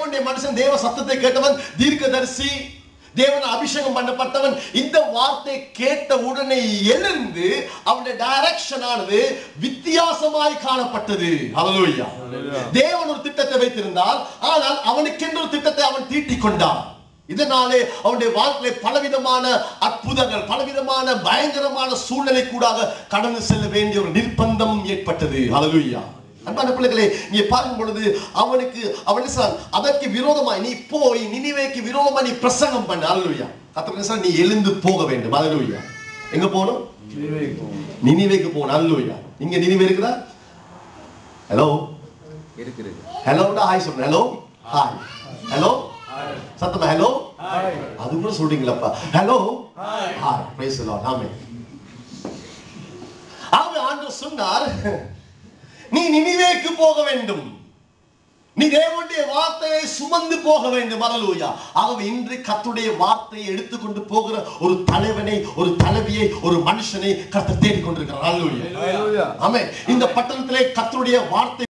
தேவனுடைய மனுஷன், தேவ சத்தத்தை கேட்டவன், தீர்க்கதரிசி, தேவன் அபிஷேகம் பண்ணப்பட்டவன். இந்த வார்த்தை கேட்ட உடனே எழுந்து அவனுடைய டைரக்ஷன் ஆனது வித்தியாசமாய் காணப்பட்டது. ஹல்லேலூயா. தேவன் ஒரு திட்டத்தை வைத்திருந்தால், ஆனால் அவனுக்கென்று ஒரு திட்டத்தை அவன் தீட்டிக் கொண்டான். இதனாலே அவனுடைய வாழ்க்கையில பலவிதமான அற்புதங்கள், பலவிதமான பயங்கரமான சூழ்நிலை கூடாக கடந்து செல்ல வேண்டிய ஒரு நிர்பந்தம் ஏற்பட்டது. ஹல்லேலூயா. அன்பான பிள்ளைகளே, நீ பார்க்கும் பொழுது அவனுக்கு அதற்கு விரோதமாய் நீ போய் நினிவேக்கு விரோதமா நீ பிரசங்கம் பண்ண. ஹல்லேலூயா. கர்த்தர் நீ எழுந்து போக வேண்டும். ஹல்லேலூயா. எங்க போகணும்? நினிவேக்கு போகணும். ஹல்லேலூயா. இங்க நினிவே இருக்குதா? ஹலோ இருக்குது. ஹலோடா ஹாய் சொல்றேன். Hello hi. ஹலோ சத்தமா ஹலோ ஹாய். அது கூட சொல்றீங்களப்பா. Hello hi. Praise the lord. Amen. ஆண்டவர் சொன்னார், நீ நினிவேக்கு போக வேண்டும், நீ தேவனுடைய வார்த்தையை சுமந்து போக வேண்டும். ஹல்லேலூயா. ஆகவே இன்று கர்த்தருடைய வார்த்தையை எடுத்துக்கொண்டு போகிற ஒரு தலைவனை, ஒரு தலைவியை, ஒரு மனுஷனை கர்த்தர் தேடிக் கொண்டிருக்கிறார். ஹல்லேலூயா. ஆமென். இந்த பட்டணத்திலே கர்த்தருடைய வார்த்தை